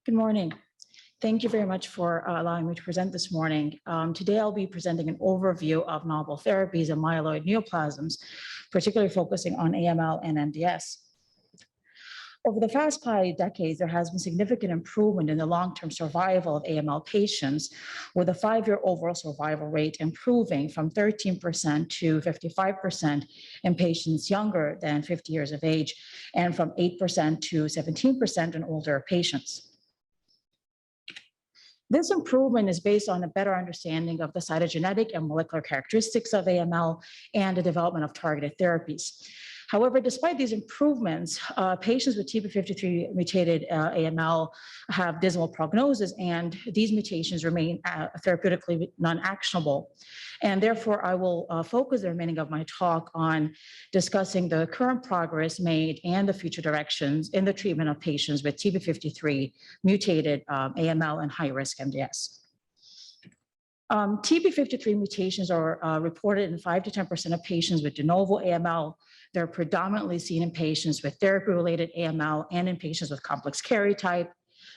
Good morning. Thank you very much for allowing me to present this morning. Today, I'll be presenting an overview of novel therapies and myeloid neoplasms, particularly focusing on AML and MDS. Over the past 5 decades, there has been significant improvement in the long-term survival of AML patients, with a 5-year overall survival rate improving from 13% to 55% in patients younger than 50 years of age, and from 8% to 17% in older patients. This improvement is based on a better understanding of the cytogenetic and molecular characteristics of AML and the development of targeted therapies. However, despite these improvements, patients with TP53 mutated AML have dismal prognosis, and these mutations remain therapeutically non-actionable. And therefore, I will focus the remaining of my talk on discussing the current progress made and the future directions in the treatment of patients with TP53 mutated AML and high-risk MDS. TP53 mutations are reported in 5 to 10% of patients with de novo AML. They're predominantly seen in patients with therapy-related AML and in patients with complex karyotype.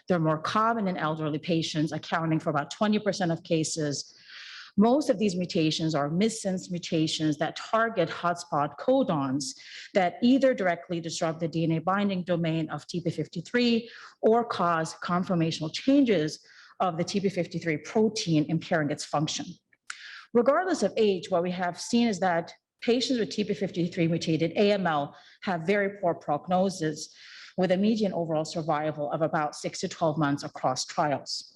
They're more common in elderly patients, accounting for about 20% of cases. Most of these mutations are missense mutations that target hotspot codons that either directly disrupt the DNA binding domain of TP53 or cause conformational changes of the TP53 protein, impairing its function. Regardless of age, what we have seen is that patients with TP53 mutated AML have very poor prognosis, with a median overall survival of about 6 to 12 months across trials.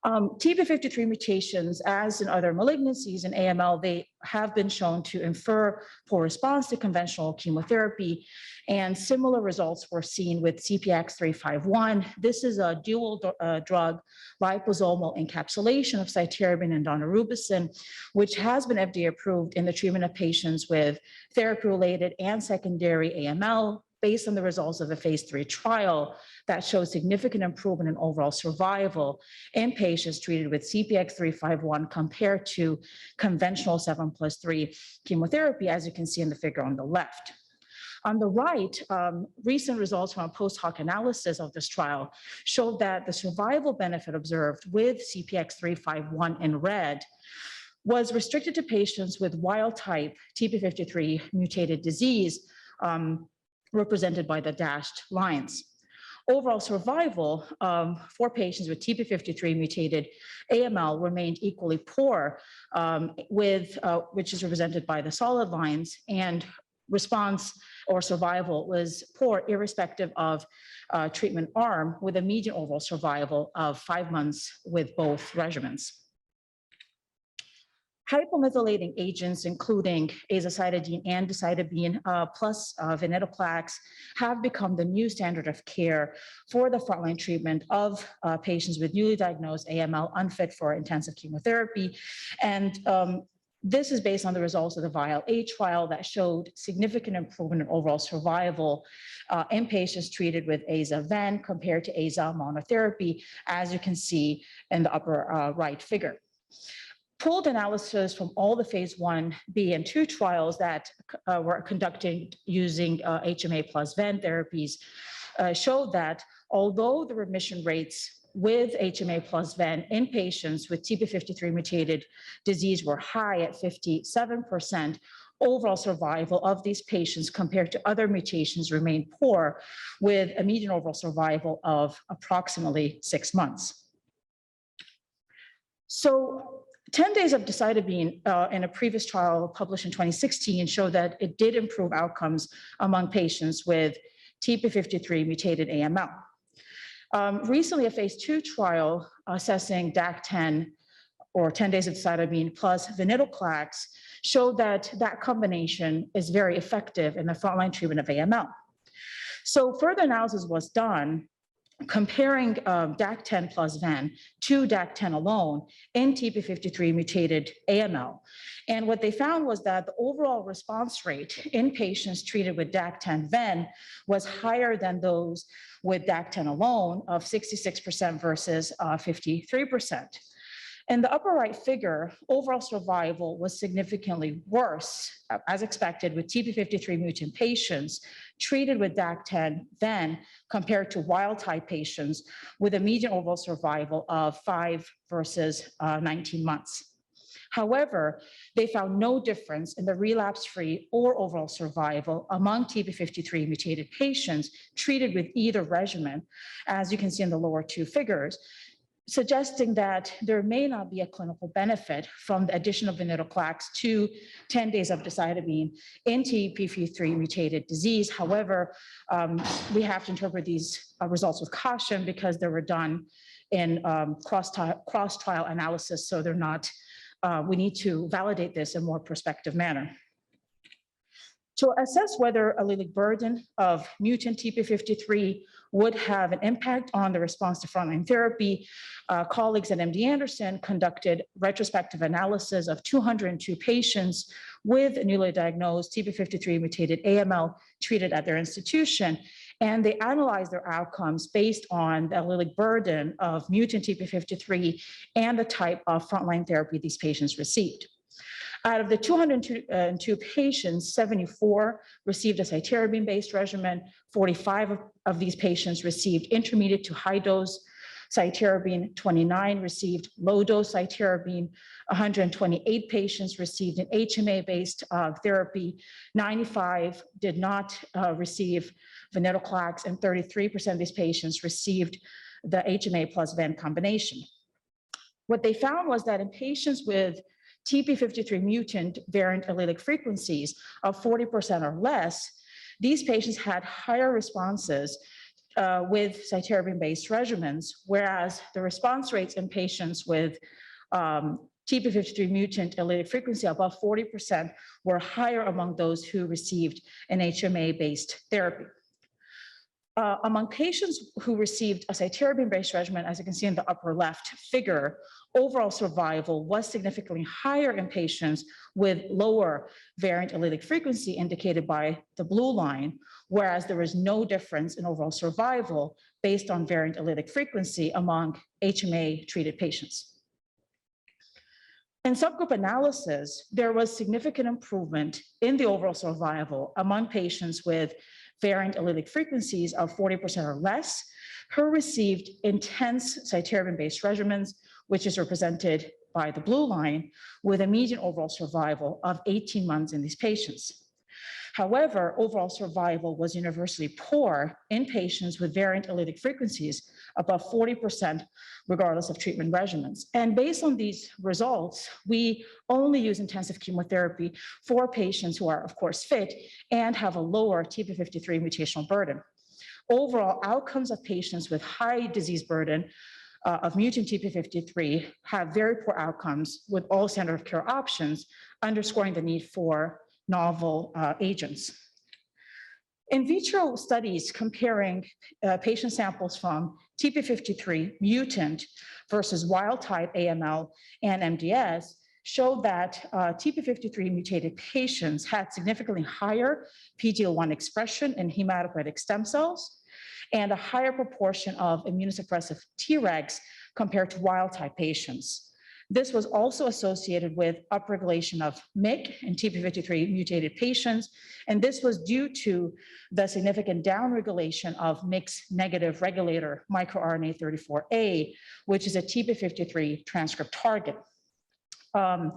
TP53 mutations, as in other malignancies in AML, they have been shown to infer poor response to conventional chemotherapy, and similar results were seen with CPX-351. This is a dual drug liposomal encapsulation of cytarabine and daunorubicin, which has been FDA approved in the treatment of patients with therapy-related and secondary AML, based on the results of a phase 3 trial that showed significant improvement in overall survival in patients treated with CPX-351 compared to conventional 7+3 chemotherapy, as you can see in the figure on the left. On the right, recent results from a post-hoc analysis of this trial showed that the survival benefit observed with CPX-351 in red was restricted to patients with wild-type TP53 mutated disease, represented by the dashed lines. Overall survival for patients with TP53 mutated AML remained equally poor, which is represented by the solid lines, and response or survival was poor irrespective of treatment arm, with a median overall survival of 5 months with both regimens. Hypomethylating agents, including azacitidine and decitabine, plus venetoclax, have become the new standard of care for the frontline treatment of patients with newly diagnosed AML unfit for intensive chemotherapy. And this is based on the results of the VIAL-A trial that showed significant improvement in overall survival in patients treated with aza-ven compared to aza monotherapy, as you can see in the upper right figure. Pooled analysis from all the phase 1b and 2 trials that were conducted using HMA plus ven therapies showed that although the remission rates with HMA plus ven in patients with TP53 mutated disease were high at 57%, overall survival of these patients compared to other mutations remained poor, with a median overall survival of approximately 6 months. So 10 days of decitabine in a previous trial published in 2016 showed that it did improve outcomes among patients with TP53 mutated AML. Recently, a phase 2 trial assessing DAC10 or 10 days of decitabine plus venetoclax showed that that combination is very effective in the frontline treatment of AML. So further analysis was done comparing DAC10 plus ven to DAC10 alone in TP53 mutated AML. And what they found was that the overall response rate in patients treated with DAC10 ven was higher than those with DAC10 alone of 66% versus 53%. In the upper right figure, overall survival was significantly worse, as expected, with TP53 mutant patients treated with DAC10 then compared to wild-type patients with a median overall survival of 5 versus 19 months. However, they found no difference in the relapse-free or overall survival among TP53 mutated patients treated with either regimen, as you can see in the lower two figures, suggesting that there may not be a clinical benefit from the addition of venetoclax to 10 days of decitabine in TP53 mutated disease. However, we have to interpret these results with caution because they were done in cross-trial analysis, so they're not, we need to validate this in a more prospective manner. To assess whether allelic burden of mutant TP53 would have an impact on the response to frontline therapy, colleagues at MD Anderson conducted retrospective analysis of 202 patients with newly diagnosed TP53 mutated AML treated at their institution, and they analyzed their outcomes based on the allelic burden of mutant TP53 and the type of frontline therapy these patients received. Out of the 202 patients, 74 received a cytarabine-based regimen. 45 of these patients received intermediate to high-dose cytarabine. 29 received low-dose cytarabine. 128 patients received an HMA-based therapy. 95 did not receive venetoclax, and 33% of these patients received the HMA plus ven combination. What they found was that in patients with TP53 mutant variant allelic frequencies of 40% or less, these patients had higher responses with cytarabine-based regimens, whereas the response rates in patients with TP53 mutant allelic frequency above 40% were higher among those who received an HMA-based therapy. Among patients who received a cytarabine-based regimen, as you can see in the upper left figure, overall survival was significantly higher in patients with lower variant allelic frequency indicated by the blue line, whereas there was no difference in overall survival based on variant allelic frequency among HMA-treated patients. In subgroup analysis, there was significant improvement in the overall survival among patients with variant allelic frequencies of 40% or less, who received intense cytarabine-based regimens, which is represented by the blue line, with a median overall survival of 18 months in these patients. However, overall survival was universally poor in patients with variant allelic frequencies above 40%, regardless of treatment regimens. And based on these results, we only use intensive chemotherapy for patients who are, of course, fit and have a lower TP53 mutational burden. Overall outcomes of patients with high disease burden of mutant TP53 have very poor outcomes with all standard of care options, underscoring the need for novel agents. In vitro studies comparing patient samples from TP53 mutant versus wild-type AML and MDS showed that TP53 mutated patients had significantly higher PD-L1 expression in hematopoietic stem cells and a higher proportion of immunosuppressive Tregs compared to wild-type patients. This was also associated with upregulation of MYC in TP53 mutated patients, and this was due to the significant downregulation of MYC's negative regulator microRNA 34A, which is a TP53 transcript target. MYC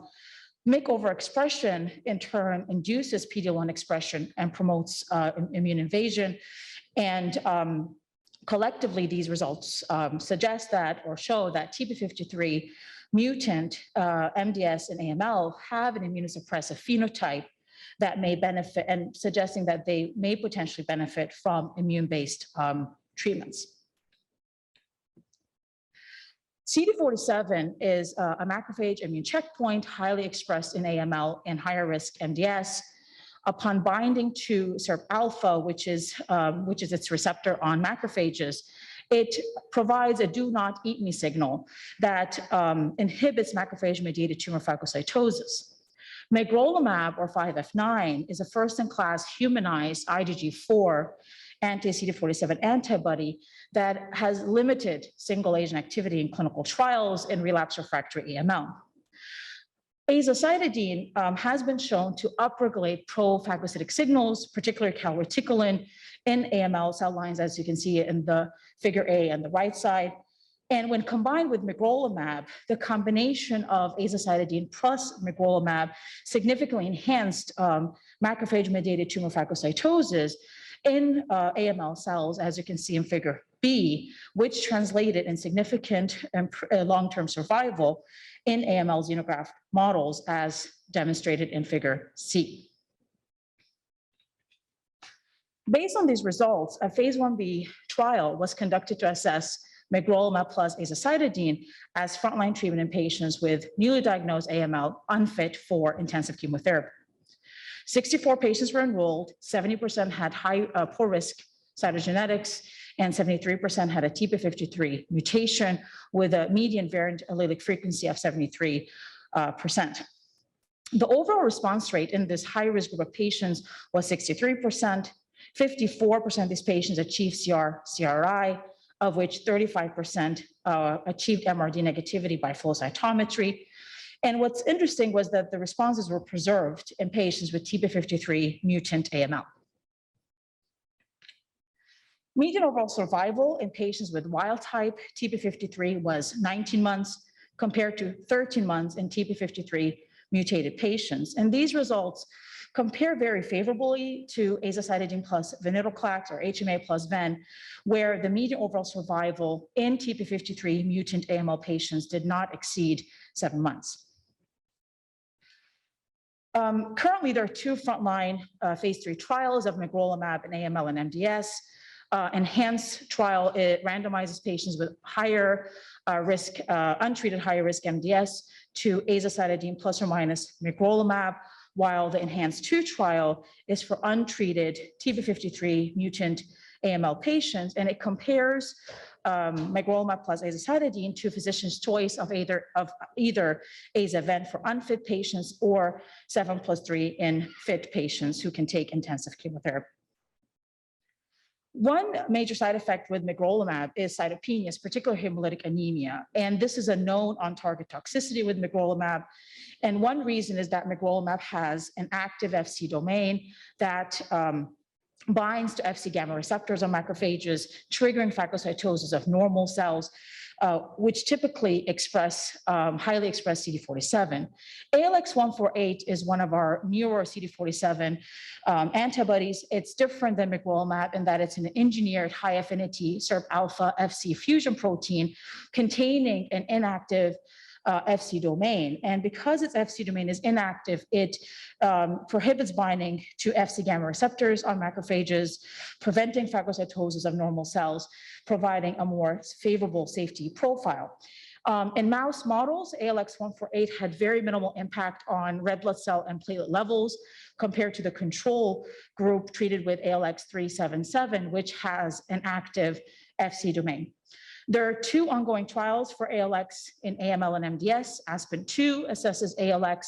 overexpression in turn induces PD-L1 expression and promotes immune invasion, and collectively these results suggest that or show that TP53 mutant MDS and AML have an immunosuppressive phenotype that may benefit, and suggesting that they may potentially benefit from immune-based treatments. CD47 is a macrophage immune checkpoint highly expressed in AML and higher risk MDS. Upon binding to SIRP-alpha, which is its receptor on macrophages, it provides a do not eat me signal that inhibits macrophage-mediated tumor phagocytosis. Magrolimab, or 5F9, is a first-in-class humanized IgG4 anti-CD47 antibody that has limited single-agent activity in clinical trials in relapsed refractory AML. Azacitidine has been shown to upregulate pro-phagocytic signals, particularly calreticulin, in AML cell lines, as you can see in the figure A on the right side. And when combined with magrolimab, the combination of azacitidine plus magrolimab significantly enhanced macrophage-mediated tumor phagocytosis in AML cells, as you can see in figure B, which translated in significant long-term survival in AML xenograft models, as demonstrated in figure C. Based on these results, a phase 1b trial was conducted to assess magrolimab plus azacitidine as frontline treatment in patients with newly diagnosed AML unfit for intensive chemotherapy. 64 patients were enrolled, 70% had poor risk cytogenetics, and 73% had a TP53 mutation with a median variant allelic frequency of 73%. The overall response rate in this high-risk group of patients was 63%. 54% of these patients achieved CR/CRi, of which 35% achieved MRD negativity by flow cytometry. And what's interesting was that the responses were preserved in patients with TP53 mutant AML. Median overall survival in patients with wild type TP53 was 19 months compared to 13 months in TP53 mutated patients. And these results compare very favorably to azacitidine plus venetoclax or HMA plus ven, where the median overall survival in TP53 mutant AML patients did not exceed 7 months. Currently, there are 2 frontline phase 3 trials of magrolimab in AML and MDS. Enhanced trial, it randomizes patients with higher risk, untreated higher risk MDS to azacitidine plus or minus magrolimab, while the Enhanced 2 trial is for untreated TP53 mutant AML patients, and it compares magrolimab plus azacitidine to physician's choice of either aza-ven for unfit patients or 7+3 in fit patients who can take intensive chemotherapy. One major side effect with magrolimab is cytopenias, particularly hemolytic anemia. And this is a known on-target toxicity with magrolimab. And one reason is that magrolimab has an active FC domain that binds to FC gamma receptors on macrophages, triggering phagocytosis of normal cells, which typically express, highly express CD47. ALX148 is one of our newer CD47 antibodies. It's different than magrolimab in that it's an engineered high affinity SIRP-alpha FC fusion protein containing an inactive FC domain. And because its FC domain is inactive, it prohibits binding to FC gamma receptors on macrophages, preventing phagocytosis of normal cells, providing a more favorable safety profile. In mouse models, ALX148 had very minimal impact on red blood cell and platelet levels compared to the control group treated with ALX377, which has an active FC domain. There are 2 ongoing trials for ALX in AML and MDS. ASPEN-2 assesses ALX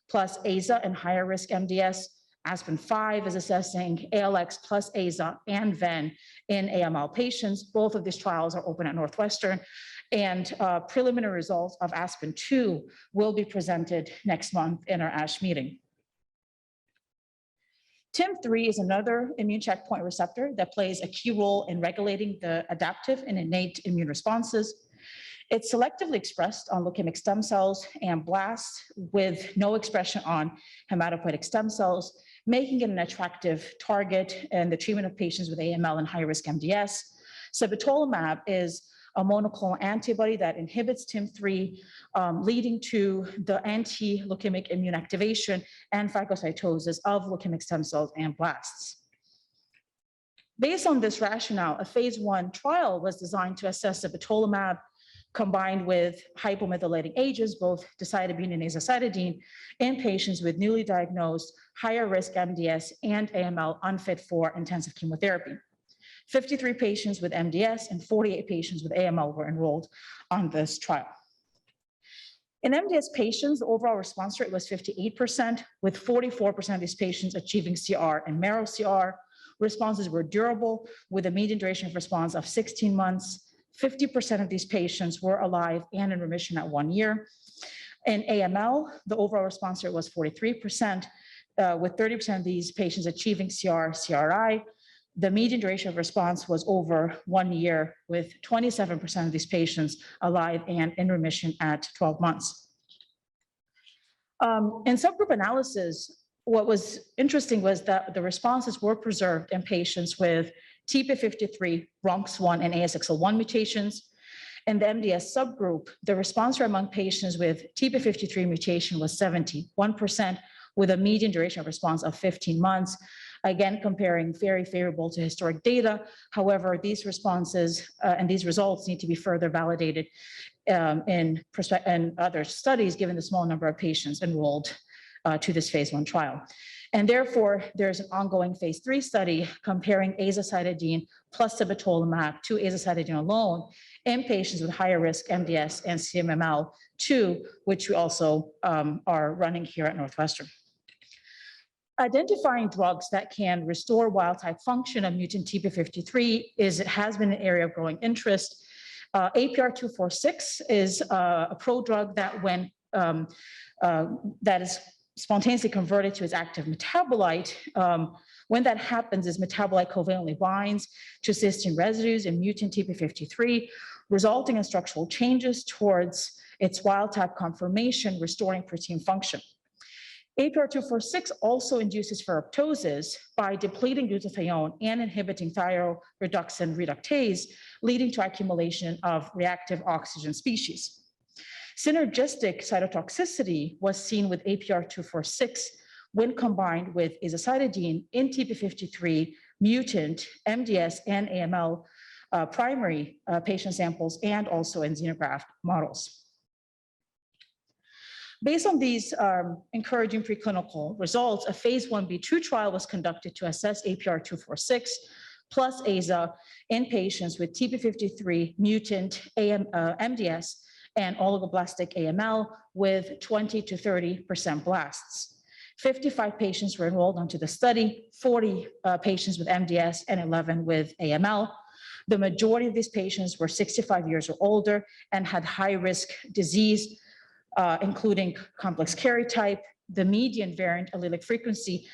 plus AZA in higher risk MDS. ASPEN-5 is assessing ALX plus AZA and ven in AML patients. Both of these trials are open at Northwestern, and preliminary results of ASPEN-2 will be presented next month in our ASH meeting. TIM3 is another immune checkpoint receptor that plays a key role in regulating the adaptive and innate immune responses. It's selectively expressed on leukemic stem cells and blasts with no expression on hematopoietic stem cells, making it an attractive target in the treatment of patients with AML and high-risk MDS. Sabatolimab is a monoclonal antibody that inhibits TIM3, leading to the anti-leukemic immune activation and phagocytosis of leukemic stem cells and blasts. Based on this rationale, a phase 1 trial was designed to assess sabatolimab combined with hypomethylating agents, both decitabine and azacitidine, in patients with newly diagnosed higher risk MDS and AML unfit for intensive chemotherapy. 53 patients with MDS and 48 patients with AML were enrolled on this trial. In MDS patients, the overall response rate was 58%, with 44% of these patients achieving CR and marrow CR. Responses were durable, with a median duration of response of 16 months. 50% of these patients were alive and in remission at 1 year. In AML, the overall response rate was 43%, with 30% of these patients achieving CR, CRI. The median duration of response was over 1 year, with 27% of these patients alive and in remission at 12 months. In subgroup analysis, what was interesting was that the responses were preserved in patients with TP53, RONX1, and ASXL1 mutations. In the MDS subgroup, the response rate among patients with TP53 mutation was 71%, with a median duration of response of 15 months. Again, comparing very favorable to historic data. However, these responses and these results need to be further validated in other studies, given the small number of patients enrolled to this phase 1 trial. And therefore, there's an ongoing phase 3 study comparing azacitidine plus sabatolimab to azacitidine alone in patients with higher risk MDS and CMML2, which we also are running here at Northwestern. Identifying drugs that can restore wild-type function of mutant TP53 has been an area of growing interest. APR-246 is a prodrug that that is spontaneously converted to its active metabolite. When that happens, this metabolite covalently binds to cysteine residues in mutant TP53, resulting in structural changes towards its wild-type conformation, restoring protein function. APR-246 also induces ferroptosis by depleting glutathione and inhibiting thioredoxin reductase, leading to accumulation of reactive oxygen species. Synergistic cytotoxicity was seen with APR-246 when combined with azacitidine in TP53 mutant MDS and AML primary patient samples, and also in xenograft models. Based on these encouraging preclinical results, a phase 1b/2 trial was conducted to assess APR-246 plus AZA in patients with TP53 mutant MDS and oligoblastic AML with 20 to 30% blasts. 55 patients were enrolled onto the study, 40 patients with MDS and 11 with AML. The majority of these patients were 65 years or older and had high-risk disease, including complex karyotype. The median variant allelic frequency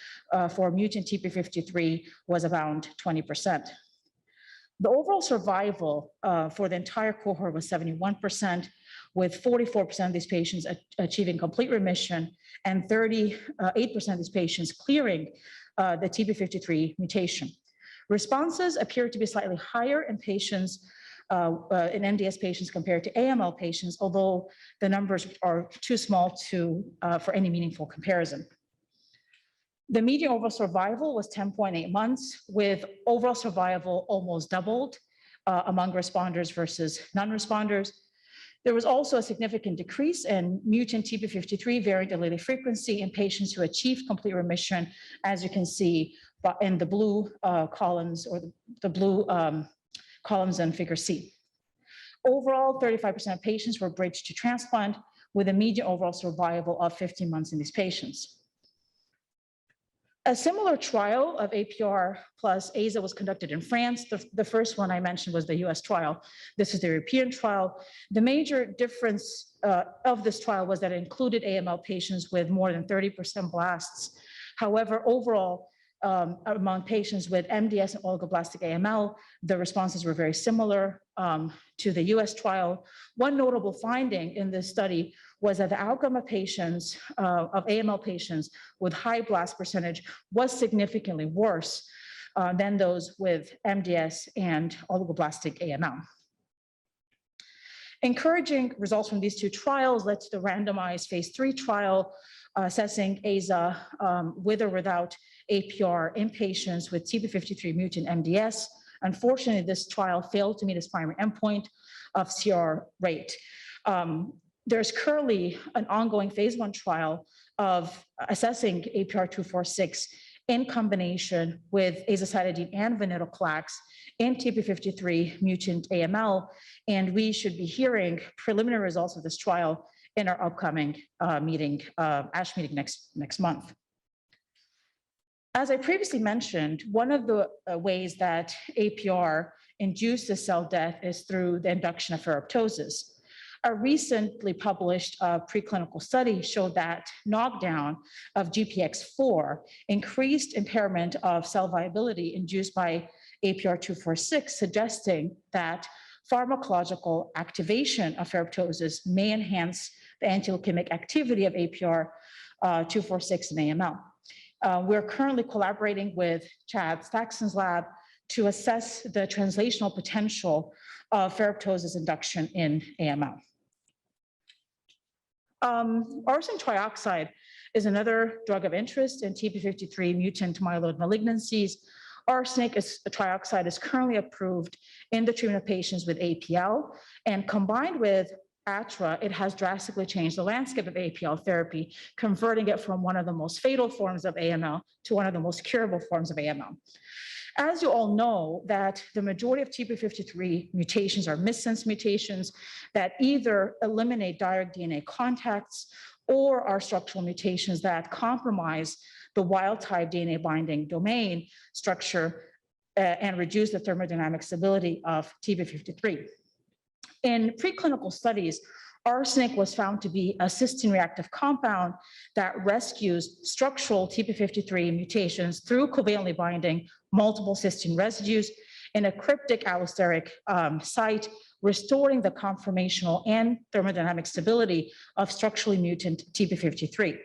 for mutant TP53 was around 20%. The overall survival for the entire cohort was 71%, with 44% of these patients achieving complete remission and 38% of these patients clearing the TP53 mutation. Responses appear to be slightly higher in patients in MDS patients compared to AML patients, although the numbers are too small for any meaningful comparison. The median overall survival was 10.8 months, with overall survival almost doubled among responders versus non-responders. There was also a significant decrease in mutant TP53 variant allelic frequency in patients who achieved complete remission, as you can see in the blue columns, or the blue columns in figure C. Overall, 35% of patients were bridged to transplant, with a median overall survival of 15 months in these patients. A similar trial of APR plus AZA was conducted in France. The first one I mentioned was the US trial. This is the European trial. The major difference of this trial was that it included AML patients with more than 30% blasts. However, overall, among patients with MDS and oligoblastic AML, the responses were very similar to the US trial. One notable finding in this study was that the outcome of patients, of AML patients with high blast percentage, was significantly worse than those with MDS and oligoblastic AML. Encouraging results from these two trials led to the randomized phase 3 trial assessing AZA with or without APR in patients with TP53 mutant MDS. Unfortunately, this trial failed to meet its primary endpoint of CR rate. There's currently an ongoing phase 1 trial of assessing APR-246 in combination with azacitidine and venetoclax in TP53 mutant AML, and we should be hearing preliminary results of this trial in our upcoming meeting, ASH meeting next month. As I previously mentioned, one of the ways that APR induces cell death is through the induction of ferroptosis. A recently published preclinical study showed that knockdown of GPX4 increased impairment of cell viability induced by APR246, suggesting that pharmacological activation of ferroptosis may enhance the anti-leukemic activity of APR246 in AML. We're currently collaborating with Chad Stackson's lab to assess the translational potential of ferroptosis induction in AML. Arsenic trioxide is another drug of interest in TP53 mutant myeloid malignancies. Arsenic trioxide is currently approved in the treatment of patients with APL, and combined with ATRA, it has drastically changed the landscape of APL therapy, converting it from one of the most fatal forms of AML to one of the most curable forms of AML. As you all know, that the majority of TP53 mutations are missense mutations that either eliminate direct DNA contacts or are structural mutations that compromise the wild-type DNA binding domain structure and reduce the thermodynamic stability of TP53. In preclinical studies, arsenic was found to be a cysteine-reactive compound that rescues structural TP53 mutations through covalently binding multiple cysteine residues in a cryptic allosteric site, restoring the conformational and thermodynamic stability of structurally mutant TP53.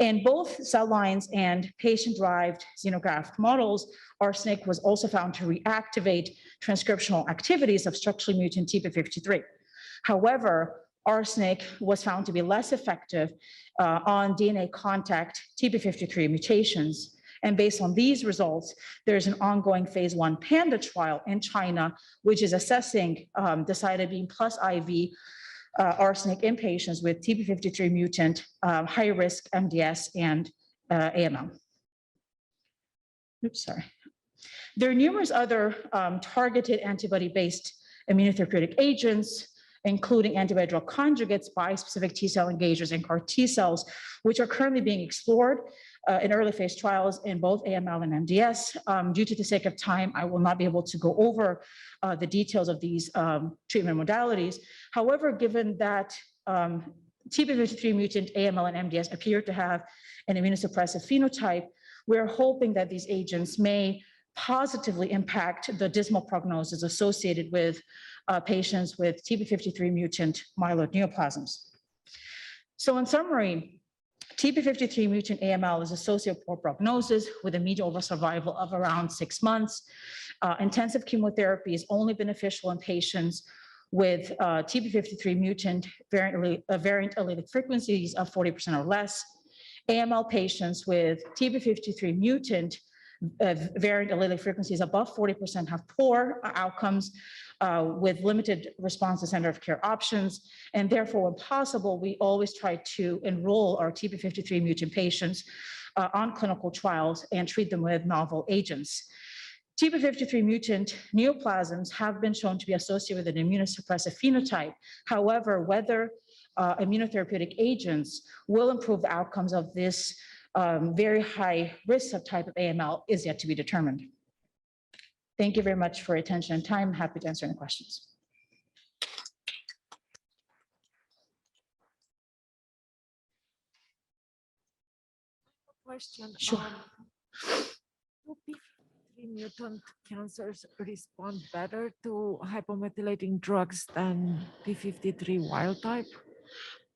In both cell lines and patient-derived xenograft models, arsenic was also found to reactivate transcriptional activities of structurally mutant TP53. However, arsenic was found to be less effective on DNA contact TP53 mutations. And based on these results, there's an ongoing phase 1 PANDA trial in China, which is assessing decitabine plus IV arsenic in patients with TP53 mutant high-risk MDS and AML. Oops, sorry. There are numerous other targeted antibody-based immunotherapeutic agents, including antibody-drug conjugates, bispecific T-cell engagers, and CAR T-cells, which are currently being explored in early phase trials in both AML and MDS. Due to the sake of time, I will not be able to go over the details of these treatment modalities. However, given that TP53 mutant AML and MDS appear to have an immunosuppressive phenotype, we're hoping that these agents may positively impact the dismal prognosis associated with patients with TP53 mutant myeloid neoplasms. So in summary, TP53 mutant AML is associated with poor prognosis with a median overall survival of around 6 months. Intensive chemotherapy is only beneficial in patients with TP53 mutant variant allelic frequencies of 40% or less. AML patients with TP53 mutant variant allelic frequencies above 40% have poor outcomes with limited response to standard of care options. And therefore, when possible, we always try to enroll our TP53 mutant patients on clinical trials and treat them with novel agents. TP53 mutant neoplasms have been shown to be associated with an immunosuppressive phenotype. However, whether immunotherapeutic agents will improve the outcomes of this very high risk subtype of AML is yet to be determined. Thank you very much for your attention and time. Happy to answer any questions. Question. Sure. Do P53 mutant cancers respond better to hypomethylating drugs than P53 wild type?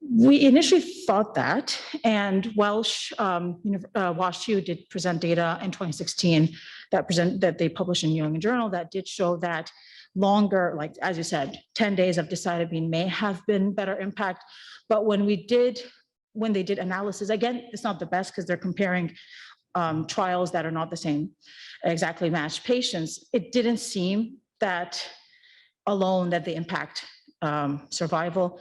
We initially thought that, and WashU did present data in 2016 that they published in New England Journal that did show that longer, like as you said, 10 days of decitabine may have been better impact. But when they did analysis, again, it's not the best because they're comparing trials that are not the same, exactly matched patients. It didn't seem that alone that the impact survival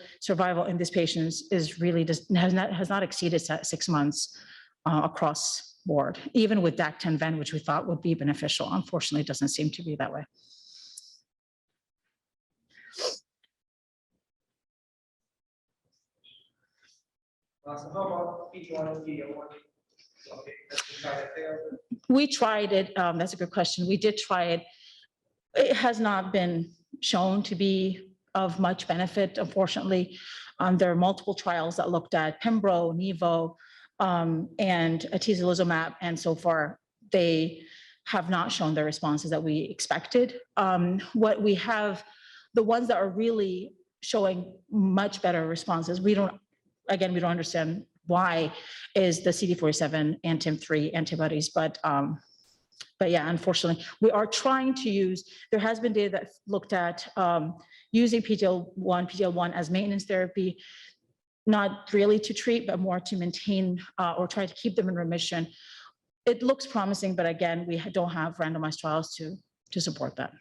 in these patients is really has not exceeded 6 months across board, even with DAC10-VEN, which we thought would be beneficial. Unfortunately, it doesn't seem to be that way. So how about PD-1, PD-L1? We tried it. That's a good question. We did try it. It has not been shown to be of much benefit, unfortunately. There are multiple trials that looked at Pembro, Nivo, and atezolizumab, and so far they have not shown the responses that we expected. What we have, the ones that are really showing much better responses, we don't understand why, is the CD47 and TIM3 antibodies, but yeah, unfortunately, we are trying to use, there has been data that looked at using PD-L1 as maintenance therapy, not really to treat, but more to maintain or try to keep them in remission. It looks promising, but again, we don't have randomized trials to support that.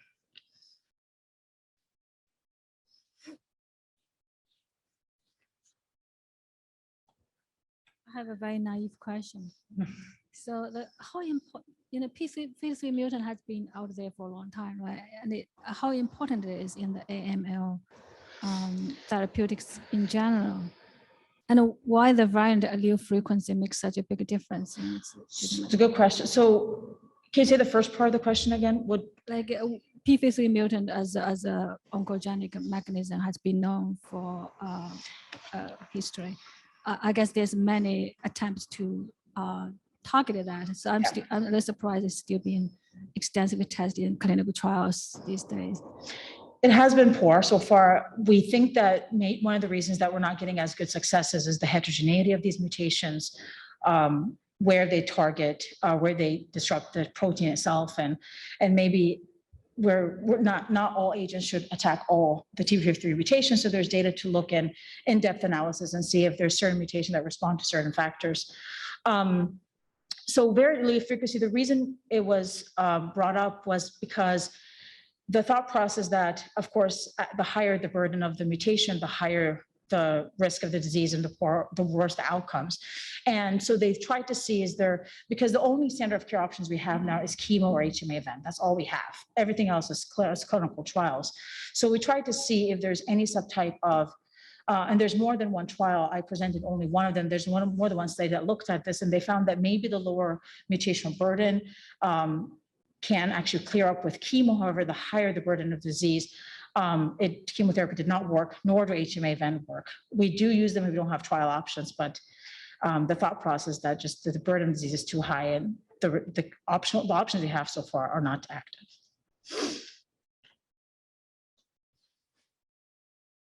I have a very naive question. So how important, P53 mutant has been out there for a long time, right? And how important it is in the AML therapeutics in general, and why the variant allele frequency makes such a big difference in its treatment? It's a good question. So can you say the first part of the question again? Like P53 mutant as a oncogenic mechanism has been known for history. I guess there's many attempts to target that. So I'm a little surprised it's still being extensively tested in clinical trials these days. It has been poor so far. We think that one of the reasons that we're not getting as good successes is the heterogeneity of these mutations, where they target, where they disrupt the protein itself, and maybe we're not all agents should attack all the TP53 mutations. So there's data to look in-depth analysis and see if there's certain mutations that respond to certain factors. So variant allele frequency, the reason it was brought up was because the thought process that, of course, the higher the burden of the mutation, the higher the risk of the disease and the worse the outcomes. And so they've tried to see, because the only standard of care options we have now is chemo or HMA-VEN. That's all we have. Everything else is clinical trials. So we tried to see if there's any subtype of, and there's more than one trial. I presented only one of them. There's more than one study that looked at this, and they found that maybe the lower mutational burden can actually clear up with chemo. However, the higher the burden of disease, chemotherapy did not work, nor do HMA-VEN work. We do use them if we don't have trial options, but the thought process that just the burden of disease is too high, and the options we have so far are not active.